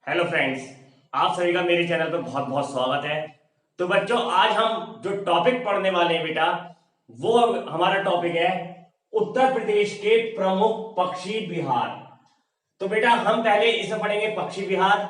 Hello friends, आप सभी का मेरे चैनल पर बहुत बहुत स्वागत है। तो बच्चों, आज हम जो टॉपिक पढ़ने वाले हैं बेटा, वो हमारा टॉपिक है उत्तर प्रदेश के प्रमुख पक्षी विहार। तो बेटा हम पहले इसमें पढ़ेंगे पक्षी विहार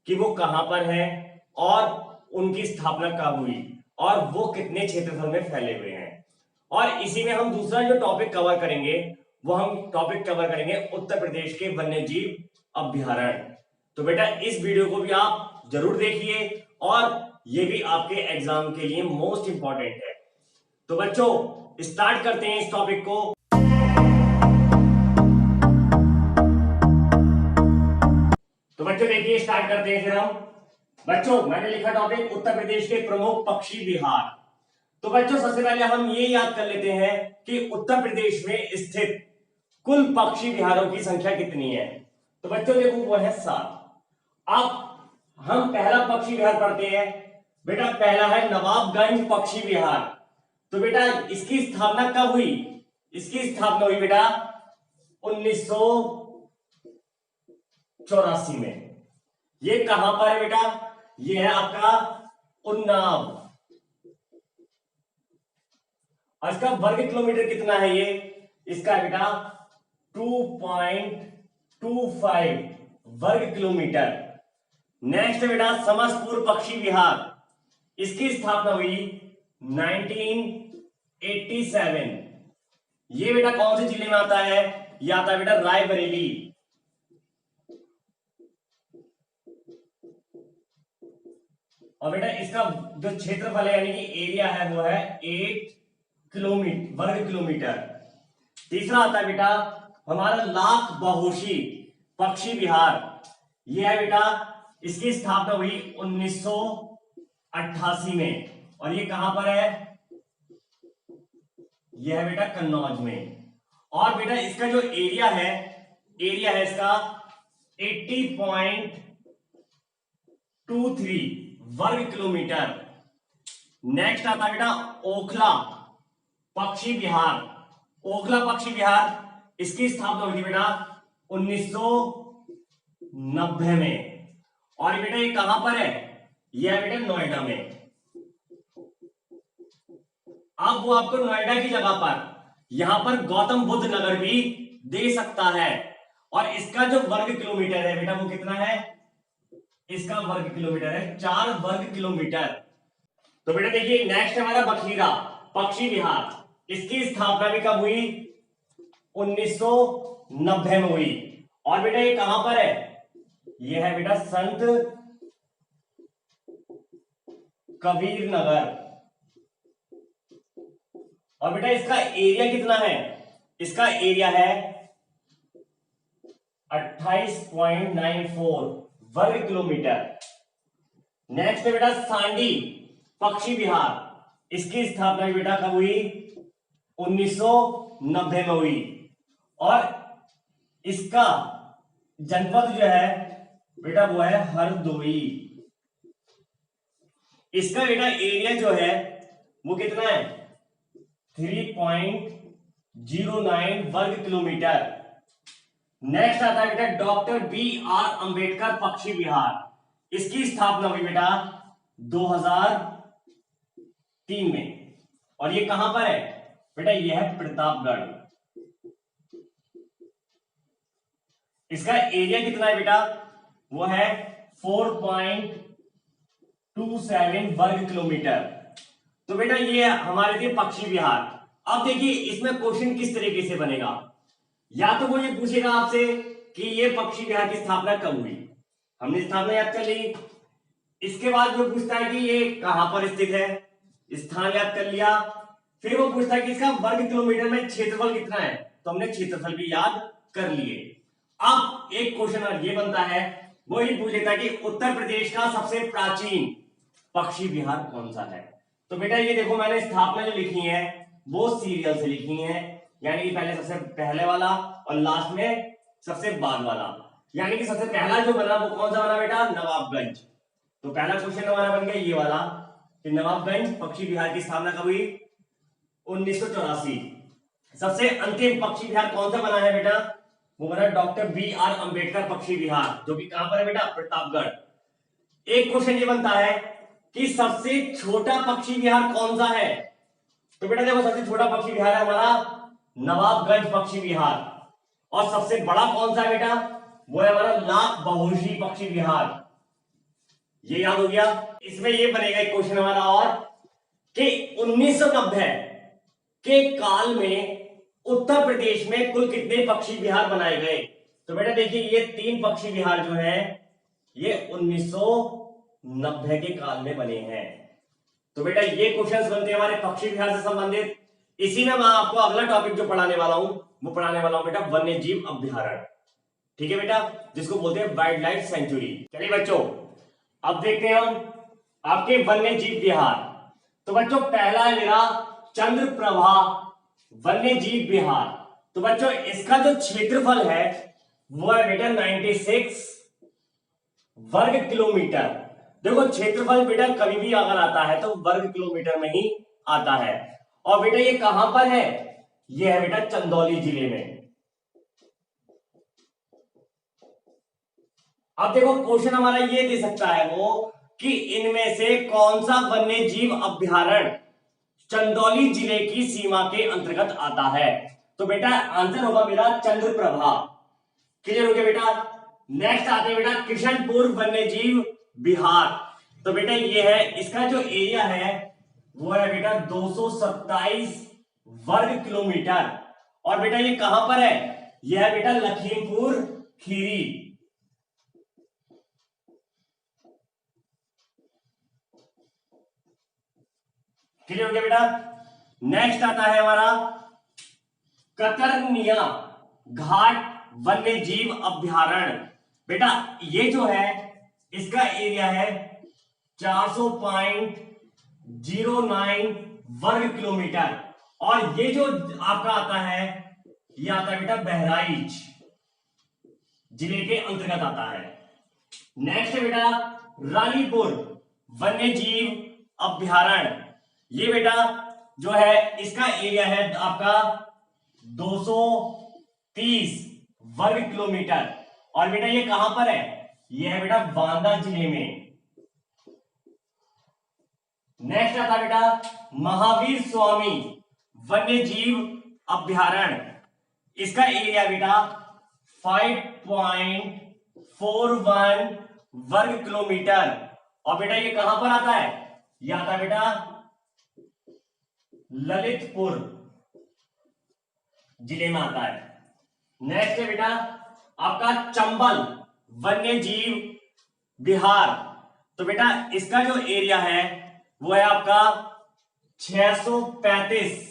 कि वो कहां पर है और उनकी स्थापना कब हुई और वो कितने क्षेत्रफल में फैले हुए हैं। और इसी में हम दूसरा जो टॉपिक कवर करेंगे, वो हम टॉपिक कवर करेंगे उत्तर प्रदेश के वन्य जीव अभ्यारण्य। तो बेटा इस वीडियो को भी आप जरूर देखिए और ये भी आपके एग्जाम के लिए मोस्ट इंपॉर्टेंट है। तो बच्चों स्टार्ट करते हैं इस टॉपिक को। तो बच्चों देखिए स्टार्ट करते हैं फिर हम। बच्चों मैंने लिखा टॉपिक उत्तर प्रदेश के प्रमुख पक्षी विहार। तो बच्चों सबसे पहले हम ये याद कर लेते हैं कि उत्तर प्रदेश में स्थित कुल पक्षी विहारों की संख्या कितनी है। तो बच्चों देखो वो है 7। अब हम पहला पक्षी विहार पढ़ते हैं। बेटा पहला है नवाबगंज पक्षी विहार। तो बेटा इसकी स्थापना कब हुई? इसकी स्थापना हुई बेटा 1984 में। ये कहां पर है बेटा? ये है आपका उन्नाव। और इसका वर्ग किलोमीटर कितना है ये? इसका है बेटा 2.25 वर्ग किलोमीटर। नेक्स्ट बेटा समस्तपुर पक्षी विहार। इसकी स्थापना हुई 1987। ये बेटा कौन से जिले में आता है? ये आता है बेटा रायबरेली। और बेटा इसका जो क्षेत्रफल है यानी कि एरिया है वो है 8 किलोमीटर वर्ग किलोमीटर। तीसरा आता है बेटा हमारा लाख बहोशी पक्षी विहार। यह है बेटा, इसकी स्थापना हुई 1988 में। और ये कहां पर है? यह है बेटा कन्नौज में। और बेटा इसका जो एरिया है इसका 80.23 वर्ग किलोमीटर। नेक्स्ट आता है बेटा ओखला पक्षी विहार। ओखला पक्षी विहार इसकी स्थापना हुई थी बेटा 1990 में। और बेटा ये कहां पर है? यह है बेटा नोएडा में। अब वो आपको नोएडा की जगह पर यहां पर गौतम बुद्ध नगर भी दे सकता है। और इसका जो वर्ग किलोमीटर है बेटा वो कितना है? इसका वर्ग किलोमीटर है 4 वर्ग किलोमीटर। तो बेटा देखिए नेक्स्ट हमारा बखीरा पक्षी विहार। इसकी स्थापना भी कब हुई? 1990 में हुई। और बेटा ये कहां पर है? ये है बेटा संत कबीर नगर। और बेटा इसका एरिया कितना है? इसका एरिया है 28.94 वर्ग किलोमीटर। नेक्स्ट है बेटा सांडी पक्षी विहार। इसकी स्थापना बेटा कब हुई? 1990 में हुई। और इसका जनपद जो है बेटा वो है हरदोई। इसका बेटा एरिया जो है वो कितना है? 3.09 वर्ग किलोमीटर। नेक्स्ट आता है बेटा डॉक्टर BR अंबेडकर पक्षी विहार। इसकी स्थापना हुई बेटा 2003 में। और ये कहां पर है बेटा? ये है प्रतापगढ़। इसका एरिया कितना है बेटा? वो है 4.27 वर्ग किलोमीटर। तो बेटा ये हमारे थे पक्षी विहार। अब देखिए इसमें क्वेश्चन किस तरीके से बनेगा। या तो वो ये पूछेगा आपसे कि ये पक्षी विहार की स्थापना कब हुई। हमने स्थापना याद कर ली। इसके बाद वो पूछता है कि ये कहां पर स्थित है, स्थान याद कर लिया। फिर वो पूछता है कि इसका वर्ग किलोमीटर में क्षेत्रफल कितना है, तो हमने क्षेत्रफल भी याद कर लिए। अब एक क्वेश्चन और ये बनता है, वो ये पूछ लेता है कि उत्तर प्रदेश का सबसे प्राचीन पक्षी विहार कौन सा है। तो बेटा ये देखो मैंने स्थापना जो लिखी है वो सीरियल से लिखी है, यानी कि पहले सबसे पहले वाला और लास्ट में सबसे बाद वाला। यानी कि सबसे पहला जो बना वो कौन सा बना बेटा? नवाबगंज। तो पहला क्वेश्चन हमारा बन गया ये वाला कि नवाबगंज पक्षी विहार की स्थापना कब हुई? 1984। सबसे अंतिम पक्षी विहार कौन सा बना है बेटा? वो बना डॉक्टर बी आर अंबेडकर पक्षी विहार, जो कि कहां पर है बेटा, प्रतापगढ़। एक क्वेश्चन ये बनता है कि सबसे छोटा पक्षी विहार कौन सा है। तो बेटा देखो, सबसे छोटा पक्षी विहार है हमारा नवाबगंज पक्षी विहार। और सबसे बड़ा कौन सा है बेटा, वो है हमारा लाख बहुशी पक्षी विहार। ये याद हो गया। इसमें ये बनेगा एक क्वेश्चन हमारा और कि 1990 के काल में उत्तर प्रदेश में कुल कितने पक्षी विहार बनाए गए। तो बेटा देखिए, ये 3 पक्षी विहार जो है ये 1990 के काल में बने हैं। तो बेटा ये क्वेश्चंस बनते हैं हमारे पक्षी विहार से संबंधित। इसी में मैं आपको अगला टॉपिक जो पढ़ाने वाला हूं वो पढ़ाने वाला हूं बेटा वन्य जीव अभ्यारण्य। ठीक है बेटा, जिसको बोलते हैं वाइल्ड लाइफ सेंचुरी। चलिए बच्चों, अब देखते हैं हम आपके वन्य जीव विहार। तो बच्चों पहला है मेरा चंद्रप्रभा वन्य जीव विहार। तो बच्चों इसका जो क्षेत्रफल है वो है बेटा 96 वर्ग किलोमीटर। देखो क्षेत्रफल बेटा कभी भी अगर आता है तो वर्ग किलोमीटर में ही आता है। और बेटा ये कहां पर है, ये है बेटा चंदौली जिले में। अब देखो क्वेश्चन हमारा ये दे सकता है वो कि इनमें से कौन सा वन्य जीव अभ्यारण्य चंदौली जिले की सीमा के अंतर्गत आता है। तो बेटा आंसर होगा मेरा चंद्रप्रभा। क्लियर हो गया बेटा। नेक्स्ट आते हैं बेटा किशनपुर वन्य जीव विहार। तो बेटा ये है, इसका जो एरिया है वो है बेटा 227 वर्ग किलोमीटर। और बेटा ये कहां पर है, यह है बेटा लखीमपुर खीरी। क्लियर हो गया बेटा। नेक्स्ट आता है हमारा कतरनिया घाट वन्य जीव अभ्यारण्य। बेटा ये जो है इसका एरिया है 400.09 वर्ग किलोमीटर। और ये जो आपका आता है ये आता है बेटा बहराइच जिले के अंतर्गत आता है। नेक्स्ट है बेटा रानीपुर वन्य जीव अभ्यारण्य। ये बेटा जो है इसका एरिया है आपका 230 वर्ग किलोमीटर। और बेटा ये कहां पर है, ये है बेटा बांदा जिले में। नेक्स्ट आता है बेटा महावीर स्वामी वन्य जीव अभ्यारण्य। इसका एरिया बेटा 5.41 वर्ग किलोमीटर। और बेटा ये कहां पर आता है, ये आता है बेटा ललितपुर जिले में आता है। नेक्स्ट है बेटा आपका चंबल वन्य जीव विहार। तो बेटा इसका जो एरिया है वो है आपका 635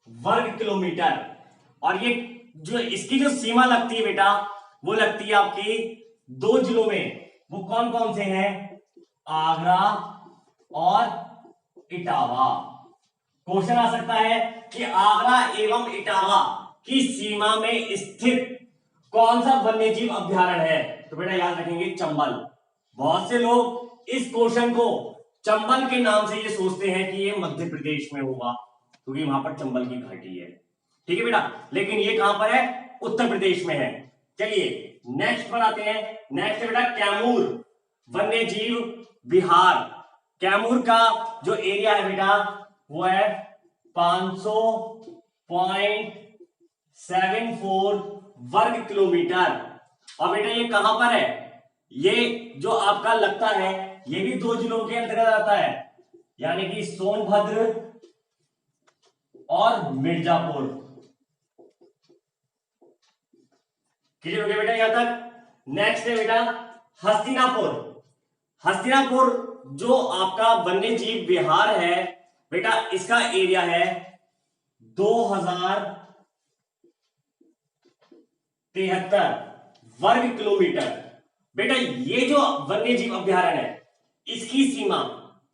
वर्ग किलोमीटर। और ये जो इसकी जो सीमा लगती है बेटा वो लगती है आपकी 2 जिलों में। वो कौन कौन से हैं, आगरा और इटावा। क्वेश्चन आ सकता है कि आगरा एवं इटावा की सीमा में स्थित कौन सा वन्य जीव अभ्यारण्य है। तो बेटा याद रखेंगे चंबल। बहुत से लोग इस क्वेश्चन को चंबल के नाम से ये सोचते हैं कि ये मध्य प्रदेश में होगा क्योंकि वहां पर चंबल की घाटी है। ठीक है बेटा, लेकिन ये कहां पर है, उत्तर प्रदेश में है। चलिए नेक्स्ट पर आते हैं। नेक्स्ट है बेटा कैमूर वन्य जीव विहार। कैमूर का जो एरिया है बेटा वो है 500.74 वर्ग किलोमीटर। और बेटा ये कहां पर है, ये जो आपका लगता है ये भी 2 जिलों के अंतर्गत आता है, यानी कि सोनभद्र और मिर्जापुर। क्लियर हो गया बेटा यहां तक। नेक्स्ट है बेटा हस्तिनापुर। हस्तिनापुर जो आपका वन्य जीव विहार है बेटा इसका एरिया है 2073 वर्ग किलोमीटर। बेटा ये जो वन्य जीव अभ्यारण्य है इसकी सीमा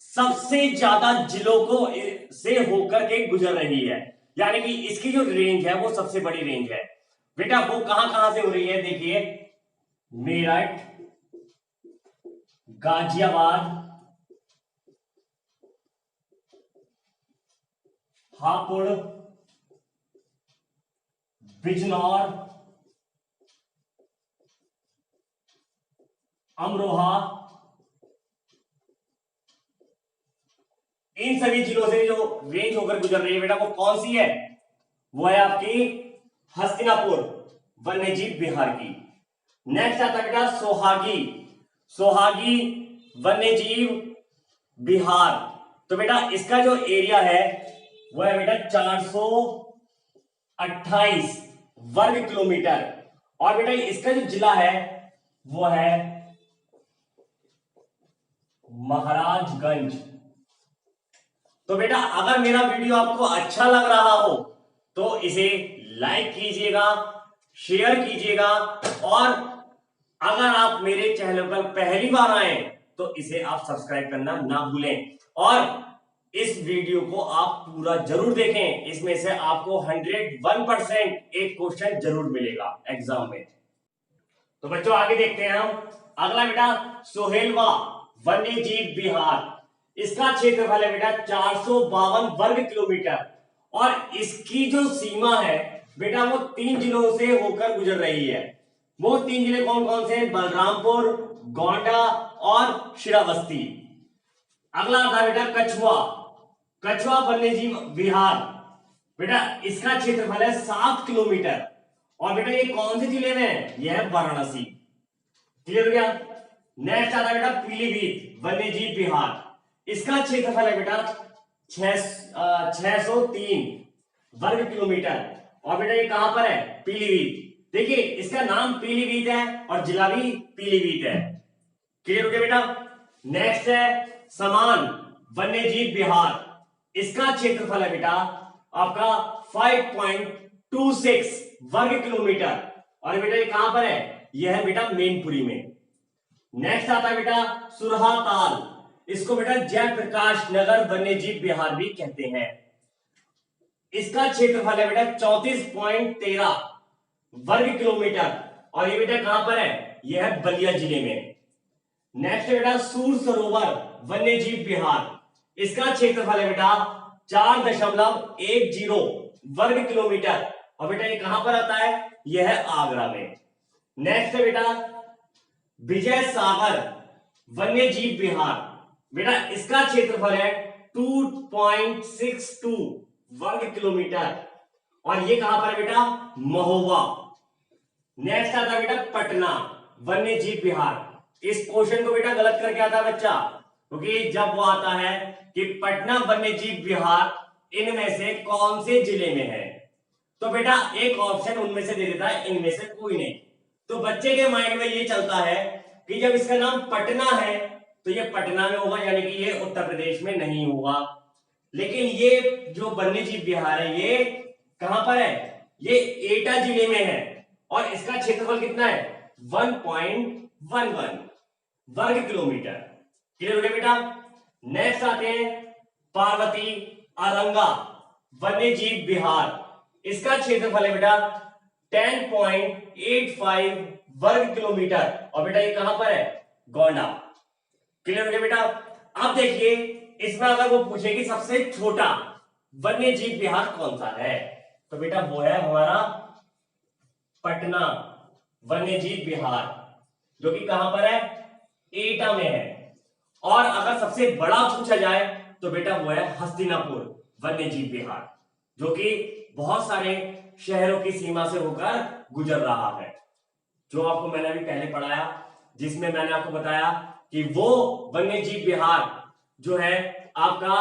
सबसे ज्यादा जिलों को से होकर के गुजर रही है, यानी कि इसकी जो रेंज है वो सबसे बड़ी रेंज है। बेटा वो कहां कहां से हो रही है, देखिए मेरठ, गाजियाबाद, हापुड़, बिजनौर, अमरोहा, इन सभी जिलों से जो रेंज होकर गुजर रही है बेटा वो कौन सी है? वो है आपकी हस्तिनापुर वन्यजीव विहार की। नेक्स्ट आता है बेटा सोहागी, सोहागी वन्यजीव विहार। तो बेटा इसका जो एरिया है वो है बेटा 428 वर्ग किलोमीटर। और बेटा इसका जो जिला है वो है महाराजगंज। तो बेटा अगर मेरा वीडियो आपको अच्छा लग रहा हो तो इसे लाइक कीजिएगा, शेयर कीजिएगा, और अगर आप मेरे चैनल पर पहली बार आए तो इसे आप सब्सक्राइब करना ना भूलें। और इस वीडियो को आप पूरा जरूर देखें, इसमें से आपको 101% एक क्वेश्चन जरूर मिलेगा एग्जाम में। तो बच्चों आगे देखते हैं हम। अगला बेटा सोहेलवा वन्यजीव विहार। इसका क्षेत्रफल है बेटा 452 वर्ग किलोमीटर। और इसकी जो सीमा है बेटा वो 3 जिलों से होकर गुजर रही है। वो 3 जिले कौन कौन से? बलरामपुर, गोंडा और श्रावस्ती। अगला आता बेटा कछुआ, कछुआ वन्यजीव विहार। बेटा इसका क्षेत्रफल है 7 किलोमीटर। और बेटा ये कौन से जिले में है? यह है वाराणसी। क्लियर हो गया? नेक्स्ट आता है बेटा पीलीभीत वन्यजीव विहार। इसका क्षेत्रफल है बेटा 603 वर्ग किलोमीटर। और बेटा ये कहां पर है? पीलीभीत। देखिए इसका नाम पीलीभीत है और जिला भी पीलीभीत है। क्लियर हो गया बेटा? नेक्स्ट है समान वन्यजीव विहार। इसका क्षेत्रफल है बेटा आपका 5.26 वर्ग किलोमीटर। और बेटा ये कहां पर है? यह है बेटा मैनपुरी में। नेक्स्ट आता है बेटा सुरहाताल। इसको बेटा जयप्रकाश नगर वन्यजीव विहार भी कहते हैं। इसका क्षेत्रफल है बेटा 34.13 वर्ग किलोमीटर। और ये बेटा कहां पर है? यह है बलिया जिले में। नेक्स्ट है बेटा सूर सरोवर वन्यजीव विहार। इसका क्षेत्रफल है बेटा 4.10 वर्ग किलोमीटर। और बेटा ये कहां पर आता है? यह है आगरा में। नेक्स्ट है बेटा विजय सागर वन्यजीव विहार। बेटा इसका क्षेत्रफल है 2.62 वर्ग किलोमीटर। और ये कहां पर है बेटा? महोबा। नेक्स्ट आता है बेटा पटना वन्यजीव विहार। इस क्वेश्चन को बेटा गलत करके आता है बच्चा, क्योंकि जब वो आता है कि पटना वन्यजीव विहार इनमें से कौन से जिले में है, तो बेटा एक ऑप्शन उनमें से दे देता है, इनमें से कोई नहीं। तो बच्चे के माइंड में ये चलता है कि जब इसका नाम पटना है तो ये पटना में होगा, यानी कि ये उत्तर प्रदेश में नहीं होगा। लेकिन ये जो वन्यजीव विहार है ये कहां पर है? ये एटा जिले में है। और इसका क्षेत्रफल कितना है? 1.11 वर्ग किलोमीटर। क्लियर हो गया बेटा? नेक्स्ट आते हैं पार्वती अरंगा वन्यजीव विहार। इसका क्षेत्रफल है बेटा 10.85 वर्ग किलोमीटर। और बेटा ये कहां पर है? गोंडा। क्लियर हो गया बेटा? अब देखिए इसमें अगर वो पूछे कि सबसे छोटा वन्यजीव विहार कौन सा है, तो बेटा वो है हमारा पटना वन्यजीव विहार, जो कि कहां पर है? एटा में है। और अगर सबसे बड़ा पूछा जाए तो बेटा वो है हस्तिनापुर वन्यजीव विहार, जो कि बहुत सारे शहरों की सीमा से होकर गुजर रहा है, जो आपको मैंने अभी पहले पढ़ाया, जिसमें मैंने आपको बताया कि वो वन्यजीव विहार जो है आपका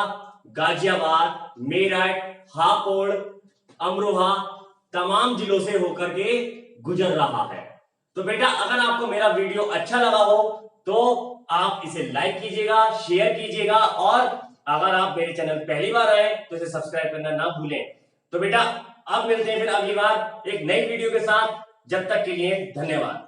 गाजियाबाद, मेरठ, हापुड़, अमरोहा तमाम जिलों से होकर के गुजर रहा है। तो बेटा अगर आपको मेरा वीडियो अच्छा लगा हो तो आप इसे लाइक कीजिएगा, शेयर कीजिएगा, और अगर आप मेरे चैनल पहली बार आए तो इसे सब्सक्राइब करना ना भूलें। तो बेटा अब मिलते हैं फिर अगली बार एक नई वीडियो के साथ। जब तक के लिए धन्यवाद।